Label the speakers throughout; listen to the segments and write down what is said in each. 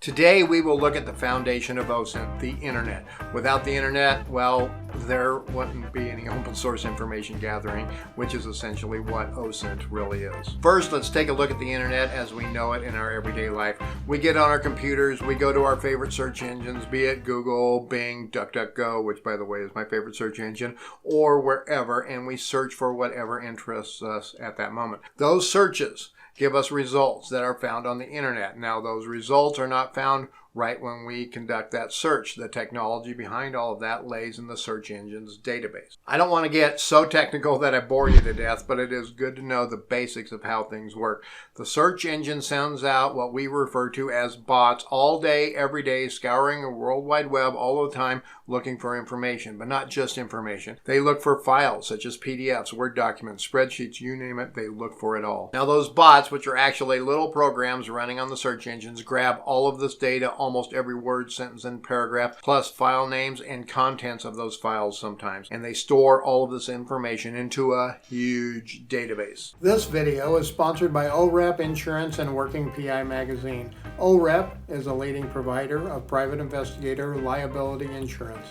Speaker 1: Today we will look at the foundation of OSINT, the internet. Without the internet, well, there wouldn't be any open source information gathering, which is essentially what OSINT really is. First, let's take a look at the internet as we know it in our everyday life. We get on our computers, we go to our favorite search engines, be it Google, Bing, DuckDuckGo, which by the way is my favorite search engine, or wherever, and we search for whatever interests us at that moment. Those searches give us results that are found on the internet. Now, those results are not found right when we conduct that search. The technology behind all of that lays in the search engine's database. I don't want to get so technical that I bore you to death, but it is good to know the basics of how things work. The search engine sends out what we refer to as bots all day, every day, scouring the World Wide Web all the time looking for information, but not just information. They look for files such as PDFs, Word documents, spreadsheets, you name it, they look for it all. Now those bots, which are actually little programs running on the search engines, grab all of this data, almost every word, sentence, and paragraph, plus file names and contents of those files sometimes, and they store all of this information into a huge database. This video is sponsored by OREP Insurance and Working PI Magazine. OREP is a leading provider of private investigator liability insurance.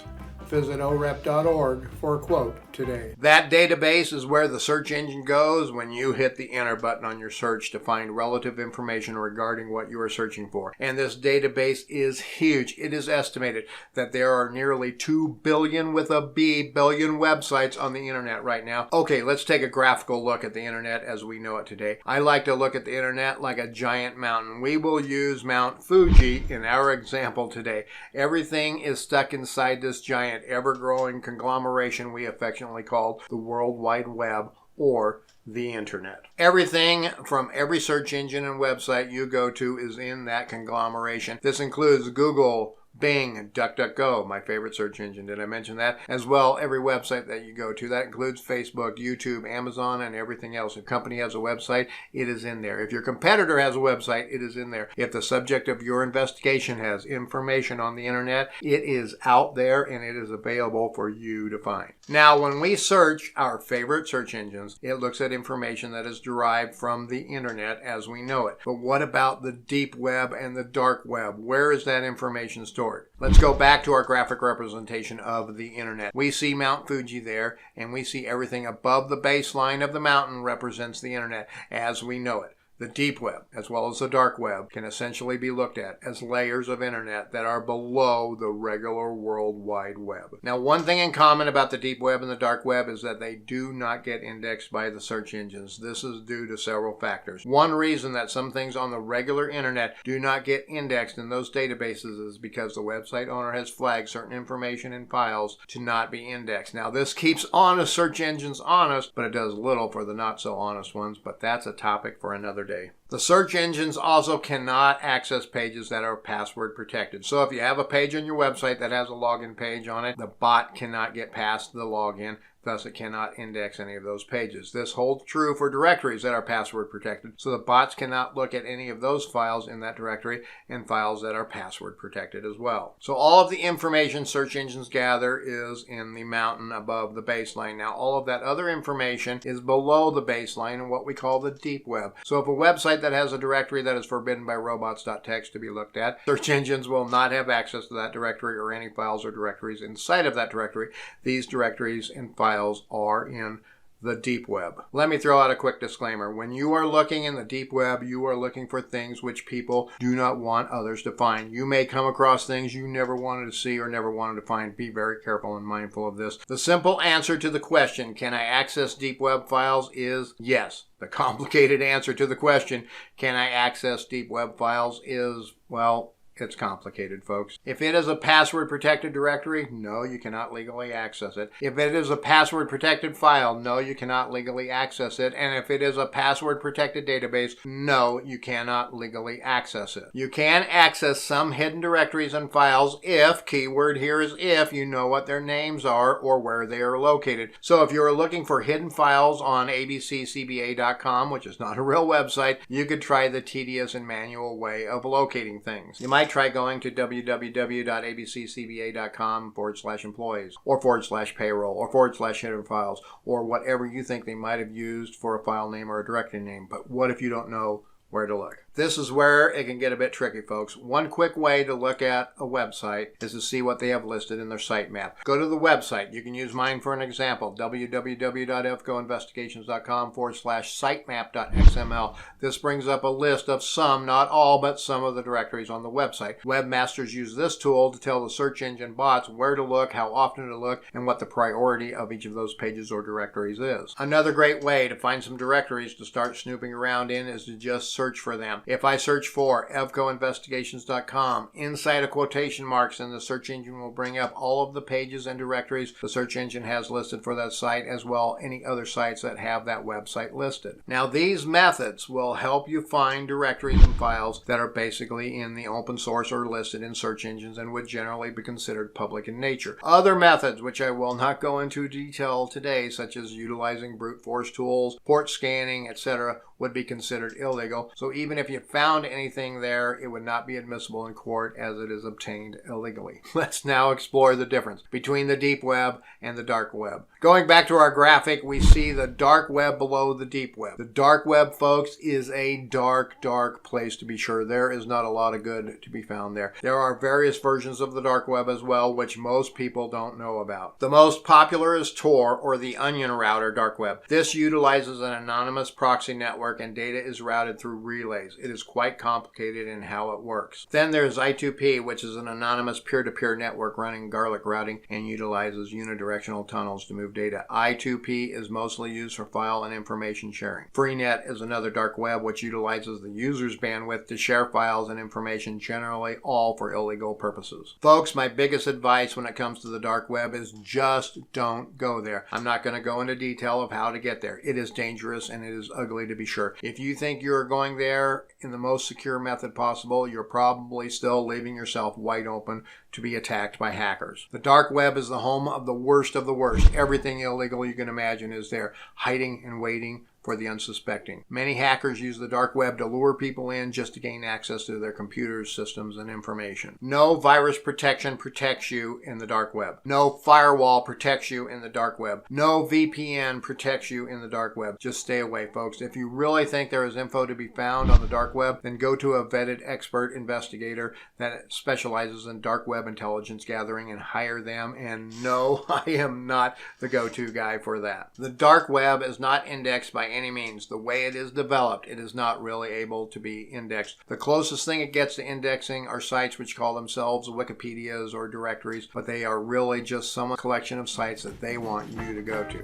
Speaker 1: Visit orep.org for a quote today. That database is where the search engine goes when you hit the enter button on your search to find relative information regarding what you are searching for. And this database is huge. It is estimated that there are nearly 2 billion with a B billion websites on the internet right now. Okay, let's take a graphical look at the internet as we know it today. I like to look at the internet like a giant mountain. We will use Mount Fuji in our example today. Everything is stuck inside this giant ever-growing conglomeration we affectionately call the World Wide Web, or the internet. Everything from every search engine and website you go to is in that conglomeration. This includes Google, Bing, DuckDuckGo, my favorite search engine. Did I mention that? As well, every website that you go to. That includes Facebook, YouTube, Amazon, and everything else. If a company has a website, it is in there. If your competitor has a website, it is in there. If the subject of your investigation has information on the internet, it is out there and it is available for you to find. Now, when we search our favorite search engines, it looks at information that is derived from the internet as we know it. But what about the deep web and the dark web? Where is that information stored? Let's go back to our graphic representation of the internet. We see Mount Fuji there, and we see everything above the baseline of the mountain represents the internet as we know it. The deep web, as well as the dark web, can essentially be looked at as layers of internet that are below the regular World Wide Web. Now, one thing in common about the deep web and the dark web is that they do not get indexed by the search engines. This is due to several factors. One reason that some things on the regular internet do not get indexed in those databases is because the website owner has flagged certain information and files to not be indexed. Now, this keeps honest search engines honest, but it does little for the not so honest ones, but that's a topic for another day. The search engines also cannot access pages that are password protected. So if you have a page on your website that has a login page on it, the bot cannot get past the login. Thus, it cannot index any of those pages. This holds true for directories that are password protected, so the bots cannot look at any of those files in that directory and files that are password protected as well. So all of the information search engines gather is in the mountain above the baseline. Now, all of that other information is below the baseline in what we call the deep web. So if a website that has a directory that is forbidden by robots.txt to be looked at, search engines will not have access to that directory or any files or directories inside of that directory. These directories and files are in the deep web. Let me throw out a quick disclaimer. When you are looking in the deep web, you are looking for things which people do not want others to find. You may come across things you never wanted to see or never wanted to find. Be very careful and mindful of this. The simple answer to the question, can I access deep web files, is yes. The complicated answer to the question, can I access deep web files, is, well, it's complicated, folks. If it is a password-protected directory, no, you cannot legally access it. If it is a password-protected file, no, you cannot legally access it. And if it is a password-protected database, no, you cannot legally access it. You can access some hidden directories and files if, keyword here is if, you know what their names are or where they are located. So if you're looking for hidden files on abccba.com, which is not a real website, you could try the tedious and manual way of locating things. You might try going to www.abccba.com/employees or /payroll or /hidden files or whatever you think they might have used for a file name or a directory name. But what if you don't know where to look? This is where it can get a bit tricky, folks. One quick way to look at a website is to see what they have listed in their sitemap. Go to the website. You can use mine for an example, www.fcoinvestigations.com/sitemap.xml. This brings up a list of some, not all, but some of the directories on the website. Webmasters use this tool to tell the search engine bots where to look, how often to look, and what the priority of each of those pages or directories is. Another great way to find some directories to start snooping around in is to just search for them. If I search for fcoinvestigations.com, inside of quotation marks, and the search engine will bring up all of the pages and directories the search engine has listed for that site, as well any other sites that have that website listed. Now, these methods will help you find directories and files that are basically in the open source or listed in search engines and would generally be considered public in nature. Other methods, which I will not go into detail today, such as utilizing brute force tools, port scanning, etc., would be considered illegal. So even if you found anything there, it would not be admissible in court as it is obtained illegally. Let's now explore the difference between the deep web and the dark web. Going back to our graphic, we see the dark web below the deep web. The dark web, folks, is a dark, dark place to be sure. There is not a lot of good to be found there. There are various versions of the dark web as well, which most people don't know about. The most popular is Tor, or the Onion Router dark web. This utilizes an anonymous proxy network and data is routed through relays. It is quite complicated in how it works. Then there's I2P, which is an anonymous peer-to-peer network running garlic routing and utilizes unidirectional tunnels to move data. I2P is mostly used for file and information sharing. Freenet is another dark web which utilizes the user's bandwidth to share files and information, generally all for illegal purposes. Folks, my biggest advice when it comes to the dark web is just don't go there. I'm not going to go into detail of how to get there. It is dangerous and it is ugly to be sure. If you think you're going there in the most secure method possible, you're probably still leaving yourself wide open to be attacked by hackers. The dark web is the home of the worst of the worst. Everything illegal you can imagine is there, hiding and waiting for the unsuspecting. Many hackers use the dark web to lure people in just to gain access to their computers, systems, and information. No virus protection protects you in the dark web. No firewall protects you in the dark web. No VPN protects you in the dark web. Just stay away, folks. If you really think there is info to be found on the dark web, then go to a vetted expert investigator that specializes in dark web intelligence gathering and hire them. And no, I am not the go-to guy for that. The dark web is not indexed by any means. The way it is developed, it is not really able to be indexed. The closest thing it gets to indexing are sites which call themselves Wikipedias or directories, but they are really just some collection of sites that they want you to go to.